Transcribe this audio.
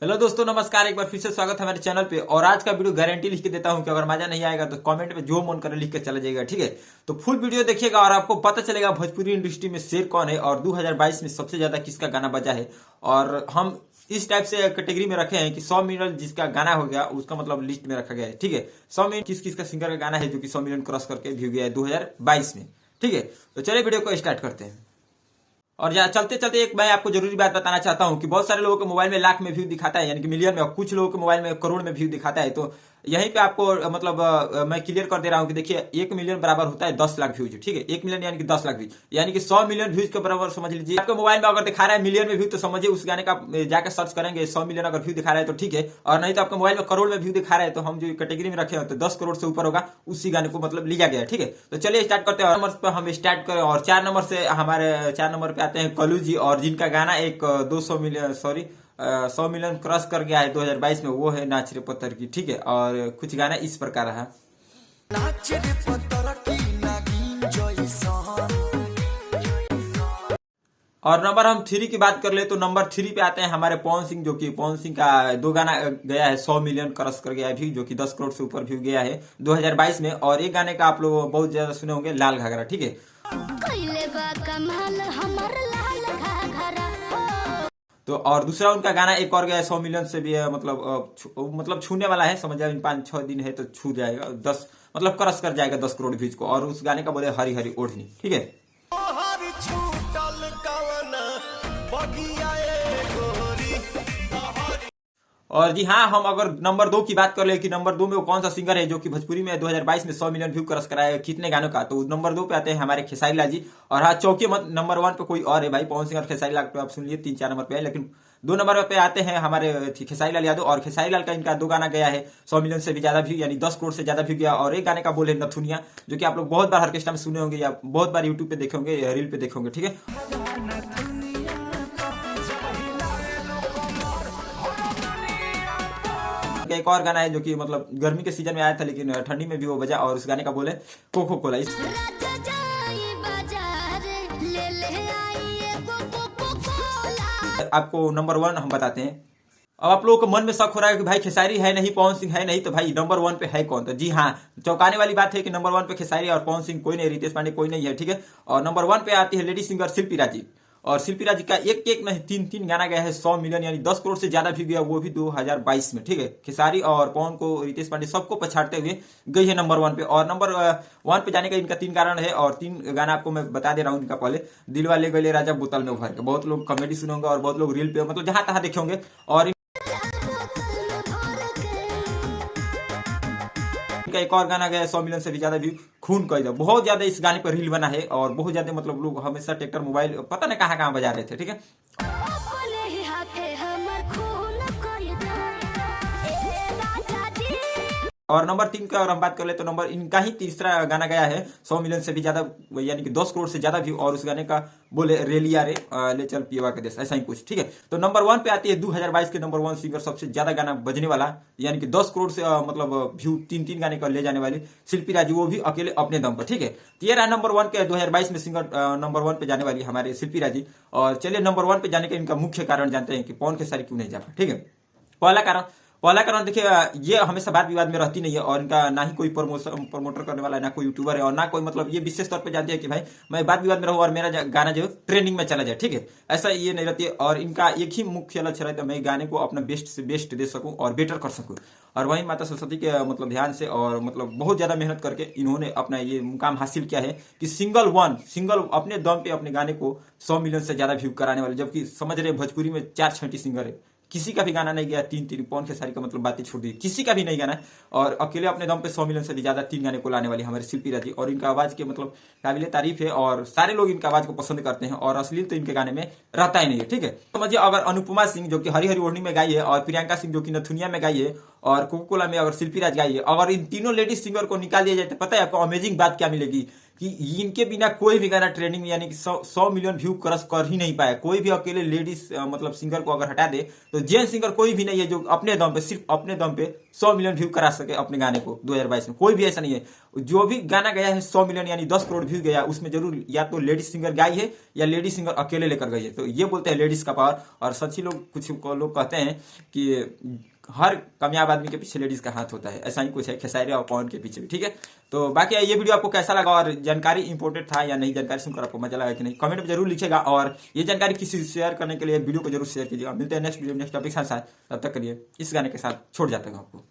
Hello दोस्तों, नमस्कार। एक बार फिर से स्वागत है हमारे चैनल पे। और आज का वीडियो गारंटी लिख के देता हूं कि अगर मजा नहीं आएगा तो कमेंट में जो मन करे लिख के चला जाएगा, ठीक है। तो फुल वीडियो देखिएगा और आपको पता चलेगा भोजपुरी इंडस्ट्री में शेर कौन है और 2022 में सबसे ज्यादा किसका गाना बजा है। और हम इस टाइप से कैटेगरी में रखे हैं कि 100 मिलियन जिसका गाना हो गया उसका मतलब लिस्ट में रखा गया है, ठीक है। 100 मिलियन किस किस का सिंगर का गाना है जो कि 100 मिलियन क्रॉस करके व्यू गया है 2022 में, ठीक है। तो चलिए वीडियो को स्टार्ट करते हैं। और चलते चलते एक मैं आपको जरूरी बात बताना चाहता हूं कि बहुत सारे लोगों के मोबाइल में लाख में व्यू दिखाता है, यानी कि मिलियन में, और कुछ लोगों के मोबाइल में करोड़ में व्यू दिखाता है। तो यहीं पे आपको मतलब मैं क्लियर कर दे रहा हूं कि देखिए 1 मिलियन बराबर होता है 10 लाख व्यूज, ठीक है। 1 मिलियन यानी कि 10 लाख व्यूज, यानी कि 100 मिलियन व्यूज के बराबर समझ लीजिए। आपके मोबाइल में अगर दिखा रहा है मिलियन में व्यू तो समझिए उस गाने का जाकर सर्च करेंगे 100 मिलियन अगर व्यू दिखा रहा है तो ठीक है। और नहीं तो आपके मोबाइल में करोड़ में व्यू दिखा रहा है तो हम जो कैटेगरी में रखे हैं तो 10 करोड़ से ऊपर होगा, उसी गाने को मतलब लिया गया है, ठीक है। तो चलिए स्टार्ट करते हैं। नंबर पर हम स्टार्ट करें और 4 नंबर से हमारे 4 नंबर पे आते हैं कलू जी, और जिनका गाना एक 200 मिलियन 100 मिलियन क्रॉस कर गया है 2022 में, वो है नाच रे पत्थर की, ठीक है। और कुछ गाना इस प्रकार है। और नंबर हम 3 की बात कर ले तो नंबर 3 पे आते हैं हमारे पवन सिंह, जो कि पवन सिंह का 2 गाना गया है 100 मिलियन क्रॉस कर गया है व्यू, जो कि 10 करोड़ से ऊपर व्यू गया है 2022 में। और एक गाने का आप लोग बहुत ज्यादा सुने होंगे, लाल घाघरा, ठीक है। तो और दूसरा उनका गाना एक और गया है 100 मिलियन से भी है, मतलब छूने वाला है, समझ जाए 5-6 दिन है तो छू जाएगा 10, मतलब क्रॉस कर जाएगा 10 करोड़ व्यूज को। और उस गाने का बोले हरी हरी ओढ़नी, ठीक है। और जी हाँ, हम अगर नंबर 2 की बात कर ले कि नंबर 2 में वो कौन सा सिंगर है जो कि भोजपुरी में 2022 में 100 मिलियन व्यू क्रॉस कराया है कितने गानों का, तो नंबर 2 पे आते हैं हमारे खेसारी लाल जी। और हाँ, चौकी मत नंबर 1 पे कोई और है भाई, पवन सिंह और खेसारी लाल तो आप सुन लिए 3-4 नंबर पे है, लेकिन 2 नंबर पे आते हैं हमारे खेसारी लाल यादव। और खेसारी लाल का इनका 2 गाना गया है 100 मिलियन से भी ज्यादा व्यू, यानी 10 करोड़ से ज्यादा व्यू गया। और एक गाने का बोल है नथुनिया, जो कि आप लोग बहुत बार ऑर्केस्ट्रा में सुने होंगे या बहुत बार यूट्यूब पे देखे होंगे, रील पे देखे होंगे, ठीक है। एक और गाना है जो कि मतलब गर्मी के सीजन में आया था लेकिन ठंडी में भी वो बजा, और उस गाने का बोले कोको कोला। आपको नंबर 1 हम बताते हैं। अब आप लोगों को मन में शक हो रहा है कि भाई खेसारी है नहीं, पवन सिंह है नहीं, तो भाई नंबर 1 पे है कौन? तो जी हाँ, चौंकाने वाली बात है कि नंबर 1 पे खेसारी और पवन सिंह कोई नहीं, रितेश पांडे कोई नहीं है, ठीक है। और नंबर 1 पे आती है लेडी सिंगर शिल्पी राजी। और शिल्पी राजी का एक नहीं 3 गाना गया है 100 मिलियन, यानी 10 करोड़ से ज्यादा भी गया, वो भी 2022 में, ठीक है। खेसारी और पवन को, रितेश पांडे सबको पछाड़ते हुए गई है नंबर 1 पे। और नंबर 1 पे जाने का इनका 3 कारण है, और 3 गाना आपको मैं बता दे रहा हूँ इनका। पहले दिल वाले गले राजा बोतल में उभर के, बहुत लोग कॉमेडी सुने होंगे और बहुत लोग रील पे मतलब जहां तहां देखे होंगे। और इनका एक और गाना गया है 100 मिलियन से भी ज्यादा व्यू, खून का इल्जाम। बहुत ज्यादा इस गाने पर रील बना है और बहुत ज्यादा मतलब लोग हमेशा ट्रैक्टर मोबाइल पता नहीं कहां कहां बजा रहे थे, ठीक है। और नंबर 3 का अगर हम बात कर ले तो नंबर इनका ही तीसरा गाना गया है 100 मिलियन से भी ज्यादा, यानी कि 10 करोड़ से ज्यादा व्यू, और उस गाने का बोले रेलिया रे ले चल पियवा के देश, ऐसा ही कुछ, ठीक है। तो नंबर 1 पे आती है 2022 के नंबर 1 सिंगर, सबसे ज्यादा गाना बजने वाला, यानी कि 10 करोड़ से मतलब व्यू 3 गाने का ले जाने वाली शिल्पी राजी, वो भी अकेले अपने दम पर, ठीक है। तो ये रहा नंबर 1 के 2022 में सिंगर नंबर 1 पे जाने वाली हमारे शिल्पी राजी। और चलिए नंबर 1 पे जाने का इनका मुख्य कारण जानते हैं कि पवन खेसारी क्यों नहीं जा पाए, ठीक है। पहला कारण देखिए, ये हमेशा बात विवाद में रहती नहीं है, और इनका ना ही कोई प्रमोटर करने वाला है, ना कोई यूट्यूबर है, और ना कोई मतलब ये विशेष तौर पे जानते हैं कि भाई मैं बात विवाद में रहूं और मेरा गाना जो ट्रेंडिंग में चला जाए, ठीक है। ऐसा ये नहीं रहती है। और इनका एक ही मुख्य लक्ष्य रहता है, मैं गाने को अपना बेस्ट से बेस्ट दे सकूं और बेटर कर सकूं। और वहीं माता सरस्वती के मतलब ध्यान से और मतलब बहुत ज्यादा मेहनत करके इन्होंने अपना ये मुकाम हासिल किया है कि सिंगल अपने दम पे अपने गाने को 100 मिलियन से ज्यादा व्यू कराने वाले, जबकि समझ रहे भोजपुरी में 4 सिंगर है, किसी का भी गाना नहीं गया 3 पवन खेसारी का मतलब बातें छोड़ दी, किसी का भी नहीं गाना। और अकेले अपने दम पे 100 मिलियन से भी ज्यादा 3 गाने को लाने वाली हमारे शिल्पी राजी। और इनका आवाज के मतलब काबिल तारीफ है और सारे लोग इनका आवाज को पसंद करते हैं, और अश्लील तो इनके गाने में रहता ही नहीं है, ठीक है। समझिए अगर अनुपमा सिंह जो कि हरी हरी ओढ़नी में गाई है, और प्रियंका सिंह जो कि नथुनिया में गाई है, और कोको कोला में अगर शिल्पी राज गाई है, अगर इन तीनों लेडीज सिंगर को निकाल दिया जाए तो पता है आपको अमेजिंग बात क्या मिलेगी कि इनके बिना कोई भी गाना ट्रेंडिंग में यानी कि 100 मिलियन व्यू क्रॉस कर ही नहीं पाया। कोई भी अकेले लेडीज मतलब सिंगर को अगर हटा दे तो जेंट्स सिंगर कोई भी नहीं है जो अपने दम पे, सिर्फ अपने दम पे 100 मिलियन व्यू करा सके अपने गाने को 2022 में। कोई भी ऐसा नहीं है। जो भी गाना गया है 100 मिलियन यानी 10 करोड़ व्यू गया, उसमें जरूर या तो लेडीज सिंगर गाई है या लेडीज सिंगर अकेले लेकर गई है। तो ये बोलते हैं लेडीज का पावर। और सच्ची लोग, कुछ लोग कहते हैं कि हर कामयाब आदमी के पीछे लेडीज का हाथ होता है, ऐसा ही कुछ है खेसारी और पवन के पीछे भी। ठीक है, तो बाकी ये वीडियो आपको कैसा लगा और जानकारी इंपॉर्टेंट था या नहीं, जानकारी सुनकर आपको मजा लगा कि नहीं, कमेंट में जरूर लिखिएगा। और ये जानकारी किसी से शेयर करने के लिए वीडियो को जरूर शेयर कीजिएगा। मिलते हैं नेक्स्ट वीडियो नेक्स्ट टॉपिक के साथ। तब तक के लिए इस गाने के साथ छोड़ जाता हूँ आपको।